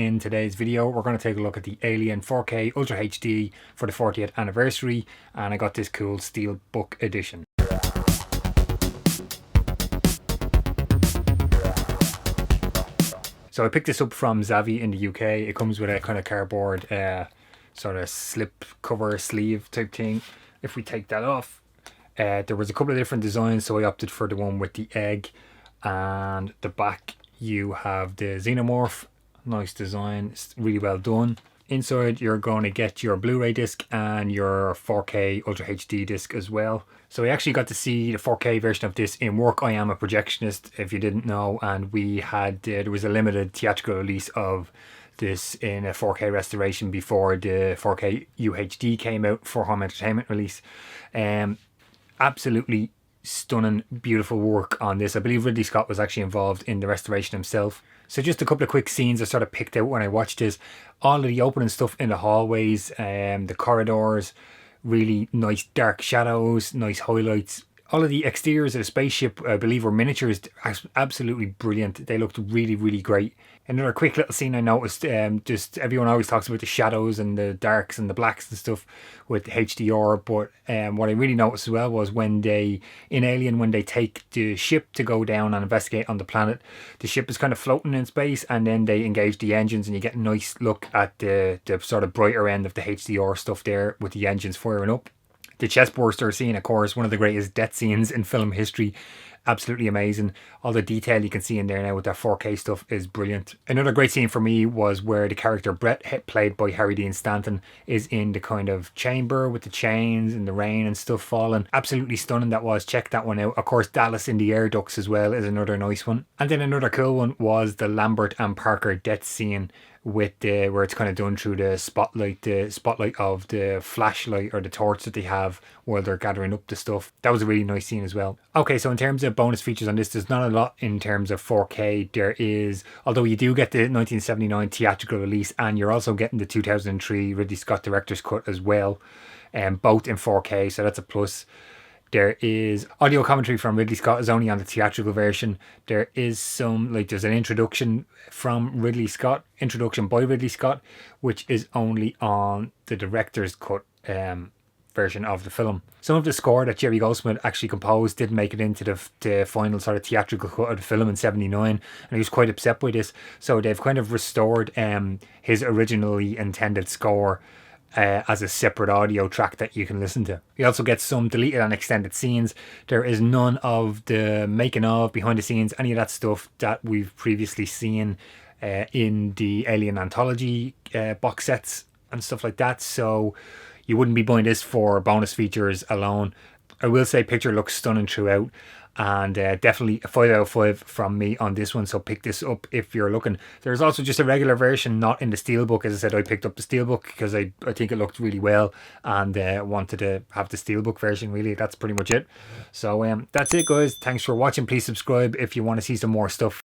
in today's video, we're going to take a look at the Alien 4K Ultra HD for the 40th anniversary, and I got this cool Steelbook edition. So I picked this up from Zavvi in the UK. It comes with a kind of cardboard sort of slip cover sleeve type thing. If we take that off, there was a couple of different designs, so I opted for the one with the egg, and the back you have the xenomorph. Nice design, it's really well done. Inside you're going to get your Blu Ray disc and your 4K Ultra HD disc as well. So I actually got to see the 4K version of this in work. I am a projectionist, if you didn't know, and we had there was a limited theatrical release of this in a 4K restoration before the 4K UHD came out for home entertainment release. Absolutely stunning, beautiful work on this. I believe Ridley Scott was actually involved in the restoration himself. So just a couple of quick scenes I sort of picked out when I watched this. All of the opening stuff in the hallways, the corridors, really nice dark shadows, nice highlights. All of the exteriors of the spaceship, I believe, were miniatures. Absolutely brilliant. They looked really, really great. Another quick little scene I noticed, just everyone always talks about the shadows and the darks and the blacks and stuff with HDR, but what I really noticed as well was when they, in Alien, when they take the ship to go down and investigate on the planet, the ship is kind of floating in space, and then they engage the engines and you get a nice look at the sort of brighter end of the HDR stuff there with the engines firing up. The chestburster scene, of course, one of the greatest death scenes in film history. Absolutely amazing. All the detail you can see in there now with that 4K stuff is brilliant. Another great scene for me was where the character Brett, played by Harry Dean Stanton, is in the kind of chamber with the chains and the rain and stuff falling. Absolutely stunning that was. Check that one out. Of course, Dallas in the air ducts as well is another nice one. And then another cool one was the Lambert and Parker death scene with the where it's kind of done through the spotlight of the flashlight or the torch that they have while they're gathering up the stuff. That was a really nice scene as well. Okay, so in terms of bonus features on this, there's not a lot in terms of 4K. There is, although you do get the 1979 theatrical release, and you're also getting the 2003 Ridley Scott director's cut as well, both in 4K, so that's a plus. There is audio commentary from Ridley Scott, is only on the theatrical version. There is some, like, there's an introduction from Ridley Scott, introduction by Ridley Scott, which is only on the director's cut version of the film. Some of the score that Jerry Goldsmith actually composed didn't make it into the final sort of theatrical cut of the film in '79, and he was quite upset by this. So they've kind of restored his originally intended score as a separate audio track that you can listen to. You also get some deleted and extended scenes. There is none of the making of, behind the scenes, any of that stuff that we've previously seen in the Alien Anthology box sets and stuff like that, so you wouldn't be buying this for bonus features alone. I will say picture looks stunning throughout, and definitely a 5 out of 5 from me on this one, so pick this up if you're looking. There's also just a regular version, not in the Steelbook. As I said, I picked up the Steelbook because I think it looked really well, and wanted to have the Steelbook version. Really, that's pretty much it. So that's it, guys. Thanks for watching. Please subscribe if you want to see some more stuff.